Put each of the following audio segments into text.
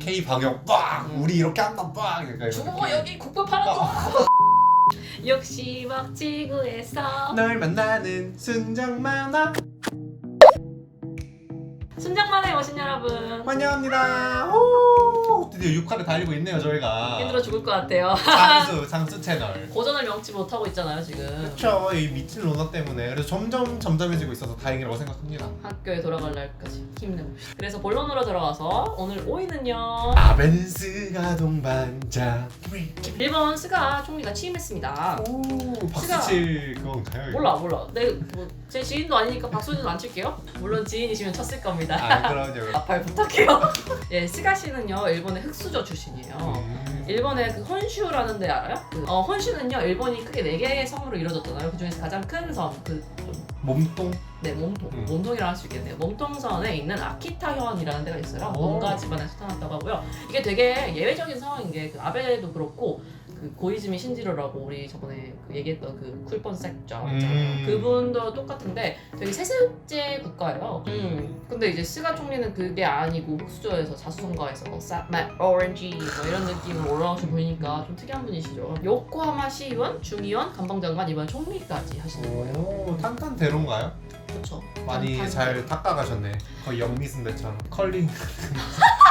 K 방역 빡 우리 이렇게 한다 빡 약간 이런 중국어 느낌. 여기 국밥 하나 더. 역시 막 지구에서 널 만나는 순정 만화 순정만화의 여신 여러분, 환영합니다. 오, 드디어 6화를 달리고 있네요 저희가. 힘들어 죽을 것 같아요. 장수 채널. 고전을 명치 못하고 있잖아요 지금. 그쵸, 이 미친 로나 때문에. 그래서 점점 점점해지고 있어서 다행이라고 생각합니다. 학교에 돌아갈 날까지 힘내봅시다. 그래서 본론으로 들어가서 오늘 5위는요, 아벤스가 동반자. 일본 스가 총리가 취임했습니다. 오, 박수칠 그건가요? 이거? 몰라. 제 지인도 아니니까 박수는 안 칠게요. 물론 지인이시면 쳤을 겁니다. 아 그럼요. 아팔 부탁해요. 예, 스가 씨는요 일본의 흙수저 출신이에요. 일본의 그 혼슈라는 데 알아요? 혼슈는요 일본이 크게 4개의 섬으로 이루어졌잖아요. 그 중에서 가장 큰 섬, 몸통? 네, 몸통이라고 할 수 있겠네요. 몸통선에 있는 아키타현이라는 데가 있어요. 오. 뭔가 집안에서 태어났다고 하고요. 이게 되게 예외적인 상황인 게 그 아베도 그렇고 그 고이즈미 신지로라고 우리 저번에 그 얘기했던 그 쿨폰 섹죠 그분도 똑같은데 되게 세습제 국가예요. 근데 이제 스가 총리는 그게 아니고 흙수저에서 자수성가해서 쌉맛 오렌지 뭐 이런 느낌으로 올라오신 분이니까 좀 특이한 분이시죠. 요코하마 시의원, 중의원, 감방장관, 이번 총리까지 하시는 거예요. 오, 탄탄대로인가요? 그렇죠. 많이 잘 닦아가셨네. 거의 영미순대처럼 컬링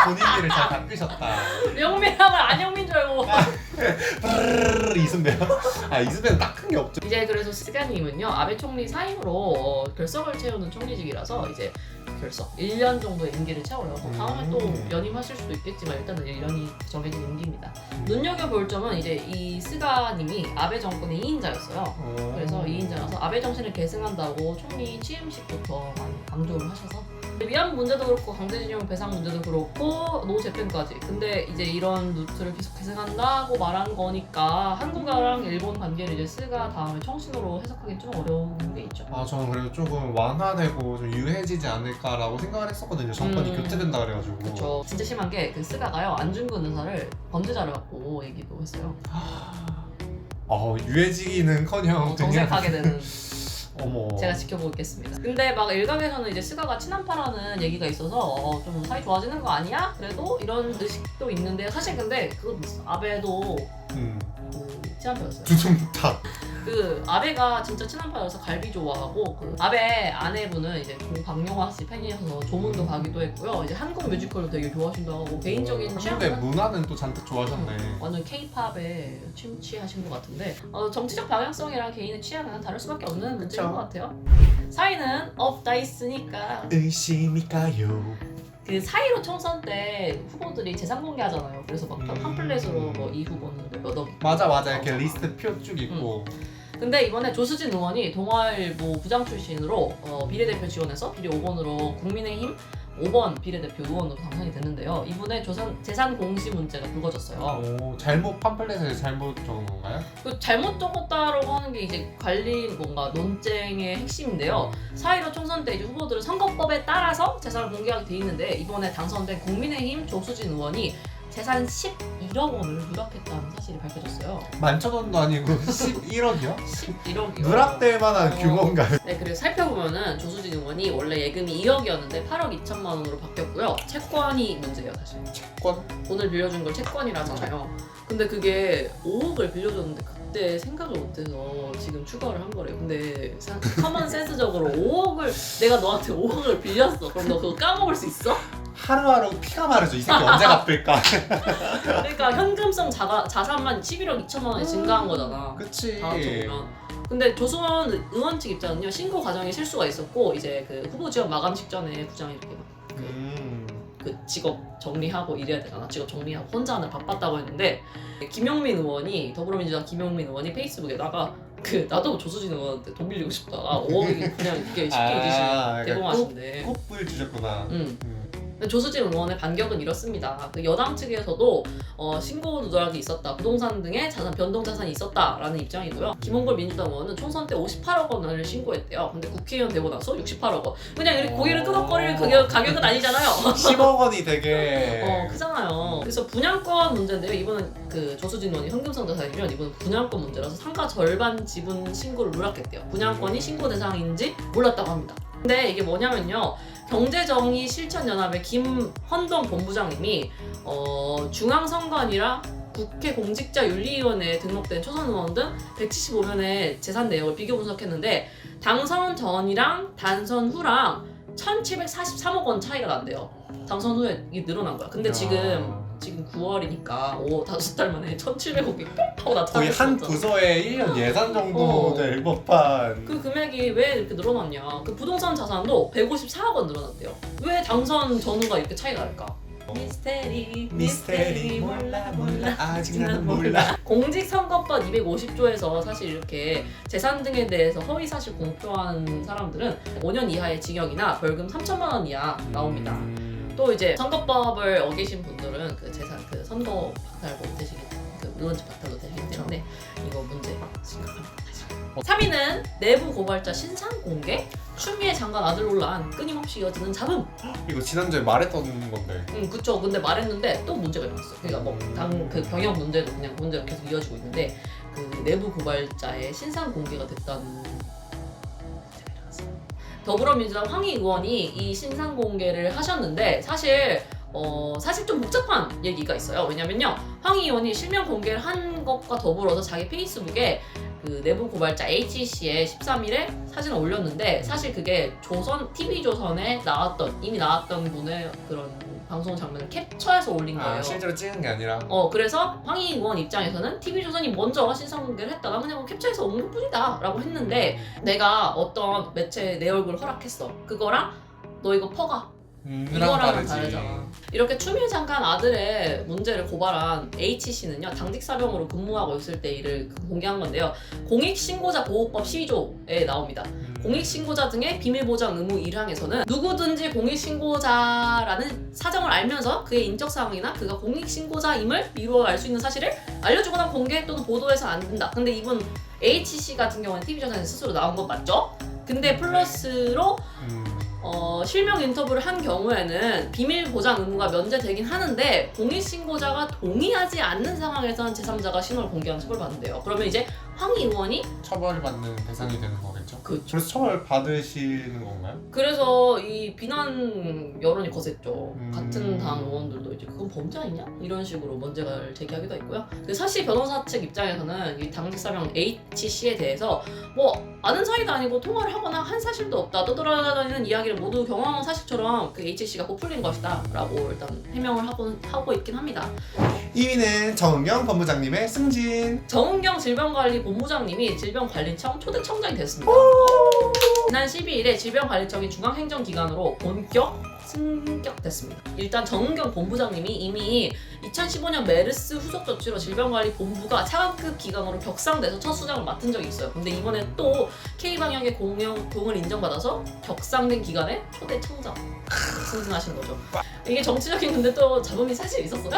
본인 일을 잘 닦으셨다. 영미라면 안영민 줄 알고. 브르르르 이순배요? 아 이순배는 닦은 게 없죠. 이제 그래서 스가님은요 아베 총리 사임으로 결석을 채우는 총리직이라서 이제 결석 1년 정도의 임기를 채워요. 다음에 또 연임하실 수도 있겠지만 일단은 1년이 정해진 임기입니다. 눈여겨볼 점은 이제 이 스가님이 아베 정권의 2인자였어요. 그래서 2인자라서 아베 정신을 계승한다고 총리 취임식부터 많이 강조를 하셔서 위안 문제도 그렇고 강제징용 배상 문제도 그렇고 노 재팬까지. 근데 이제 이런 루트를 계속 계승한다고 말한 거니까 한국이랑 일본 관계를 이제 스가 다음에 청신호로 해석하기 좀 어려운 게 있죠. 아 저는 그래도 조금 완화되고 좀 유해지지 않을까라고 생각을 했었거든요. 정권이 교체된다 그래가지고. 그렇죠. 진짜 심한 게 그 스가가요 안중근 의사를 범죄자를 갖고 얘기도 했어요. 유해지기는커녕 정색하게 되는. 어머. 제가 지켜보고 있겠습니다. 근데 막 일각에서는 이제 스가가 친한파라는 얘기가 있어서 좀 사이 좋아지는 거 아니야? 그래도 이런 의식도 있는데 사실 근데 그것도 있어. 아베도 그 친한파였어요. 두둥탁. 그 아베가 진짜 친한파여서 갈비 좋아하고 그 아베 아내분은 이제 박용화 씨 팬이어서 조문도 가기도 했고요. 이제 한국 뮤지컬도 되게 좋아하신다고 하고 개인적인 한국의 취향은 문화는 또 잔뜩 좋아하셨네. 완전 K-팝에 침취하신 것 같은데 정치적 방향성이랑 개인의 취향은 다를 수밖에 없는 문제인 것 같아요. 사이는 없다 있으니까 의심일까요? 그 사이로 총선 때 후보들이 재산 공개하잖아요. 그래서 막 팜플렛으로 뭐 이 후보는 몇 억. 맞아 이렇게 리스트 표 쭉 있고. 근데 이번에 조수진 의원이 동아일보 부장 출신으로 비례대표 지원해서 비례 5번으로 국민의힘 5번 비례대표 의원으로 당선이 됐는데요. 이분의 재산 공시 문제가 불거졌어요. 오, 잘못 팜플렛에 잘못 적은 건가요? 그 잘못 적었다라고 하는 게 이제 관리 뭔가 논쟁의 핵심인데요. 4.15 총선 때 이제 후보들은 선거법에 따라서 재산을 공개하게 돼 있는데 이번에 당선된 국민의힘 조수진 의원이 재산 11억 원을 누락했다는 사실이 밝혀졌어요. 11,000원도 아니고 11억이요? 11억이요. 누락될 만한 규모인가요? 네, 그리고 살펴보면은 조수진 의원이 원래 예금이 2억이었는데 8억 2천만 원으로 바뀌었고요. 채권이 문제예요, 사실. 채권? 돈을 빌려준 걸 채권이라잖아요. 근데 그게 5억을 빌려줬는데 그때 생각을 못해서 지금 추가를 한 거래요. 근데 커먼 센스적으로 5억을 내가 너한테 5억을 빌렸어. 그럼 너 그거 까먹을 수 있어? 하루하루 피가 마르죠. 이 새끼 언제 갚을까? 그러니까 현금성 자산만 11억 2천만 원이 증가한 거잖아. 그치. 다 합쳐보면. 근데 조수원 의원 측 입장은요, 신고 과정에 실수가 있었고 이제 그 후보 지원 마감 직전에 부장이 이렇게 막 그 직업 정리하고 이래야 되잖아. 직업 정리하고 혼자 하느라 바빴다고 했는데 김용민 의원이 더불어민주당 김용민 의원이 페이스북에다가 그 나도 조수진 의원한테 돈 빌리고 싶다. 5억이 그냥 이게 쉽게 잊으시면 대범하신데. 꽃불 주셨구나. 조수진 의원의 반격은 이렇습니다. 그 여당 측에서도 신고 누락이 있었다, 부동산 등의 자산 변동 자산이 있었다라는 입장이고요. 김홍걸 민주당 의원은 총선 때 58억 원을 신고했대요. 근데 국회의원 되고 나서 68억 원. 그냥 이렇게 고개를 끄덕거릴 가격은 아니잖아요. 10억 원이 되게 크잖아요. 그래서 분양권 문제인데요. 이번은 그 조수진 의원이 현금성 자산이면 이번은 분양권 문제라서 상가 절반 지분 신고를 누락했대요. 분양권이 신고 대상인지 몰랐다고 합니다. 근데 이게 뭐냐면요. 경제정의 실천연합의 김헌동 본부장님이 중앙선관위랑 국회 공직자윤리위원회에 등록된 초선 의원 등 175명의 재산 내역을 비교 분석했는데 당선 전이랑 당선 후랑 1,743억 원 차이가 난대요. 당선 후에 이게 늘어난 거야. 근데 지금 9월이니까 5달 만에 1,700억이 뿅 하고 나타났어. 거의 한 부서의 1년 예산 정도 될 법한. 그 금액이 왜 이렇게 늘어났냐. 그 부동산 자산도 154억 원 늘어났대요. 왜 당선 전후가 이렇게 차이가 날까? 미스테리 몰라 아직 나는 몰라. 공직선거법 250조에서 사실 이렇게 재산 등에 대해서 허위사실 공표한 사람들은 5년 이하의 징역이나 벌금 3천만 원 이하 나옵니다. 또 이제 선거법을 어기신 분들은 그 재산 그 선거 박탈도 되시기 그 의원직 박탈도 되시기 때문에 이거 문제 심각합니다. 3위는 내부 고발자 신상 공개, 추미애 장관 아들 논란 끊임없이 이어지는 잡음. 이거 지난주에 말했던 건데. 그쵸. 근데 말했는데 또 문제가 일어났어. 그러니까 뭐 그 병역 문제도 그냥 문제가 계속 이어지고 있는데 그 내부 고발자의 신상 공개가 됐다는 문제가 일어났어요. 더불어민주당 황희 의원이 이 신상 공개를 하셨는데 사실 좀 복잡한 얘기가 있어요. 왜냐면요, 황희 의원이 실명 공개를 한 것과 더불어서 자기 페이스북에 그 내부 고발자 H씨의 13일에 사진을 올렸는데 사실 그게 TV조선에 이미 나왔던 분의 그런 방송 장면을 캡처해서 올린 거예요. 실제로 찍은 게 아니라. 그래서 황희 의원 입장에서는 TV조선이 먼저 신상 공개를 했다가 그냥 캡처해서 온 것뿐이다 라고 했는데 내가 어떤 매체에 내 얼굴 허락했어. 그거랑 너 이거 퍼가. 이거랑은 다르잖아. 이렇게 추미애 장관 아들의 문제를 고발한 H씨는요, 당직 사병으로 근무하고 있을 때 일을 공개한 건데요. 공익신고자 보호법 12조에 나옵니다. 공익신고자 등의 비밀보장 의무 1항에서는 누구든지 공익신고자라는 사정을 알면서 그의 인적사항이나 그가 공익신고자임을 미루어 알 수 있는 사실을 알려주거나 공개 또는 보도해서는 안 된다. 근데 이분 H씨 같은 경우는 TV조선에 스스로 나온 건 맞죠? 근데 플러스로 실명 인터뷰를 한 경우에는 비밀 보장 의무가 면제되긴 하는데 공익신고자가 동의하지 않는 상황에서는 제3자가 신원을 공개하는 처벌을 받는데요. 그러면 이제 황희 의원이 처벌을 받는 대상이 되는 거겠죠? 그렇죠. 그래서 처벌 받으시는 건가요? 그래서 이 비난 여론이 거셌죠. 같은 당 의원들도 이제 그건 범죄 아니냐? 이런 식으로 문제를 제기하기도 했고요. 사실 변호사 측 입장에서는 이 당직사병 H씨에 대해서 뭐 아는 사이도 아니고 통화를 하거나 한 사실도 없다. 떠돌아다니는 이야기를 모두 경험한 사실처럼 그 H씨가 부풀린 것이다 라고 일단 해명을 하고 있긴 합니다. 2위는 정은경 본부장님의 승진. 정은경 질병관리본부장님이 질병관리청 초대 청장이 됐습니다. 지난 12일에 질병관리청이 중앙행정기관으로 본격 승격됐습니다. 일단 정은경 본부장님이 이미 2015년 메르스 후속 조치로 질병관리본부가 차관급 기관으로 격상돼서 첫 수장을 맡은 적이 있어요. 근데 이번에 또 K방역의 공을 인정받아서 격상된 기관에 초대 청장 승진하신 거죠. 이게 정치적인 근데 또 잡음이 사실 있었어요.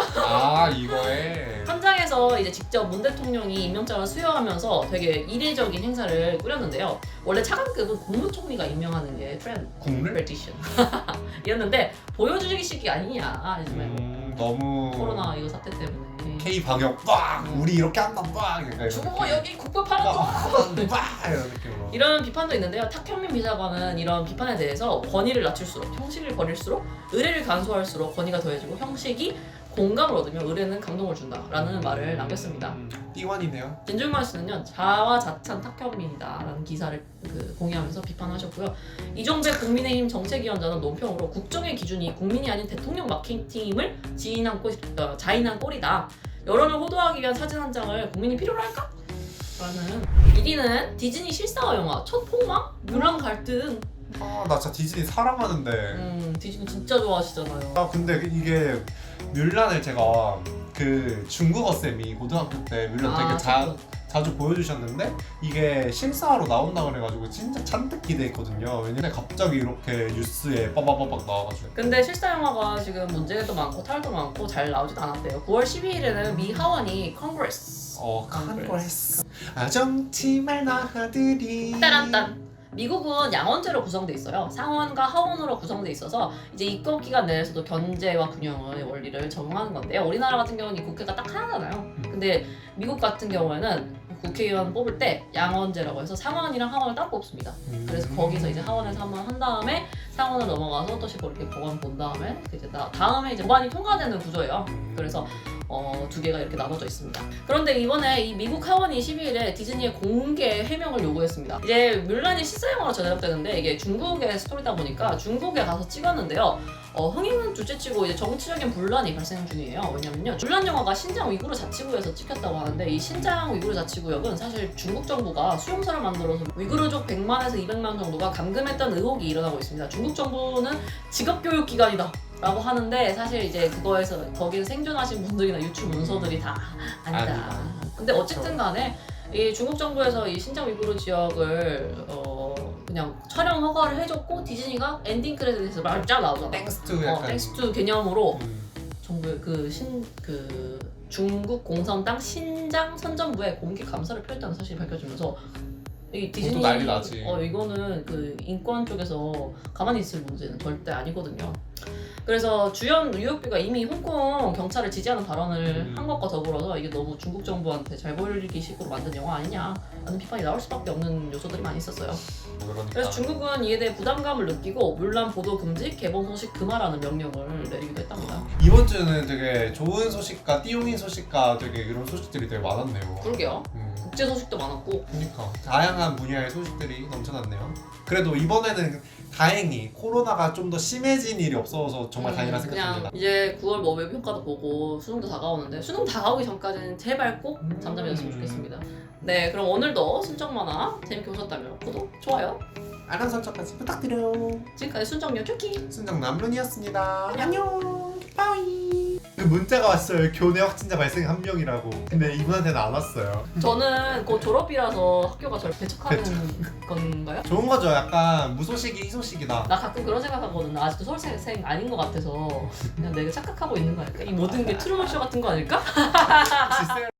이거에 현장에서 이제 직접 문 대통령이 임명장을 수여하면서 되게 이례적인 행사를 꾸렸는데요. 원래 차관급은 국무총리가 임명하는 게 트레디션 이었는데 보여주기식이 아니냐 요즘에 너무 코로나 이거 사태 때문에 K 방역 빡 우리 이렇게 한다 빡 중국어 여기 국밥 팔아줘 빡 이런 느낌으로 이런 비판도 있는데요. 탁현민 비서관은 이런 비판에 대해서 권위를 낮출수록 형식을 버릴수록 의례를 간소할수록 권위가 더해지고 형식이 공감을 얻으며 의례는 감동을 준다라는 말을 남겼습니다. 띠관이네요. 진중권 씨는요, 자화자찬 탁현민이다라는 기사를 공유하면서 비판하셨고요. 이종배 국민의힘 정책위원장은 논평으로 국정의 기준이 국민이 아닌 대통령 마케팅임을 자인한 꼴이다. 여론을 호도하기 위한 사진 한 장을 국민이 필요로 할까? 라는 1위는 디즈니 실사화 영화 첫 폭망? 물랑 갈등. 나 진짜 디즈니 사랑하는데. 디즈니 진짜 좋아하시잖아요. 근데 이게 뮬란을 제가 그 중국어 쌤이 고등학교 때 뮬란 되게 자주 보여주셨는데 이게 실사화로 나온다 그래가지고 진짜 잔뜩 기대했거든요. 왜냐면 갑자기 이렇게 뉴스에 빠바바박 나와가지고. 근데 실사 영화가 지금 문제도 많고 탈도 많고 잘 나오지도 않았대요. 9월 12일에는 미 하원이 컨그레스. 컨그레스. 정치말 나들이. 따란딴. 미국은 양원제로 구성돼 있어요. 상원과 하원으로 구성돼 있어서 이제 입법 기간 내에서도 견제와 균형의 원리를 적용하는 건데요. 우리나라 같은 경우는 이 국회가 딱 하나잖아요. 근데 미국 같은 경우에는 국회의원 뽑을 때 양원제라고 해서 상원이랑 하원을 따로 뽑습니다. 그래서 거기서 이제 하원에서 한 번 한 다음에 상원을 넘어가서 또 씹고 이렇게 법안 본 다음에 이제 다음에 이제 법안이 통과되는 구조예요. 그래서 두 개가 이렇게 나눠져 있습니다. 그런데 이번에 이 미국 하원이 12일에 디즈니의 공개 해명을 요구했습니다. 이제 뮬란이 실사영화로 제작되는데 이게 중국의 스토리다 보니까 중국에 가서 찍었는데요. 흥행은 둘째치고 이제 정치적인 분란이 발생 중이에요. 왜냐면요, 뮬란 영화가 신장 위구르 자치구에서 찍혔다고 하는데 이 신장 위구르 자치구역은 사실 중국 정부가 수용소를 만들어서 위구르족 100만에서 200만 정도가 감금했던 의혹이 일어나고 있습니다. 중국 정부는 직업교육 기관이다. 라고 하는데 사실 이제 거기서 생존하신 분들이나 유출 문서들이 다 아니다. 근데 어쨌든 간에 이 중국 정부에서 이 신장 위구르 지역을 그냥 촬영 허가를 해줬고 디즈니가 엔딩 크레딧에서 막 쫙 나오잖아. 땡스투 약간 땡스투 개념으로 정부의 중국 공산당 신장 선전부에 공개 감사를 표했다는 사실이 밝혀지면서 이 디즈니 난리 나지. 이거는 그 인권 쪽에서 가만히 있을 문제는 절대 아니거든요. 그래서 주연 류혁비가 이미 홍콩 경찰을 지지하는 발언을 한 것과 더불어서 이게 너무 중국 정부한테 잘 보이기 식으로 만든 영화 아니냐라는 비판이 나올 수밖에 없는 요소들이 많이 있었어요. 그러니까. 그래서 중국은 이에 대해 부담감을 느끼고 뮬란 보도 금지, 개봉 소식 금하라는 명령을 내리기도 했답니다. 이번 주는 되게 좋은 소식과 띠용인 소식과 되게 이런 소식들이 되게 많았네요. 그러게요. 국제 소식도 많았고. 그러니까 다양한 분야의 소식들이 넘쳐났네요. 그래도 이번에는 다행히 코로나가 좀 더 심해진 일이 없어서 정말 다행이라 생각합니다. 그냥 이제 9월 뭐 외부평가도 보고 수능도 다가오는데 수능 다가오기 전까지는 제발 꼭 잠잠해졌으면 좋겠습니다. 네, 그럼 오늘도 순정만화 재밌게 보셨다면 구독, 좋아요, 알람 설정까지 부탁드려요. 지금까지 순정녀 쭈키 순정 남룬이었습니다. 안녕. 빠이. 그 문자가 왔어요. 교내 확진자 발생 1명이라고. 근데 이분한테는 안 왔어요. 저는 곧 졸업이라서 학교가 저를 배척하는 건가요? 좋은 거죠. 약간 무소식이 희소식이다. 나 가끔 그런 생각하거든. 나 아직도 서울생 아닌 것 같아서 그냥 내가 착각하고 있는 거 아닐까? 이 모든 게 트루먼 쇼 같은 거 아닐까? 혹시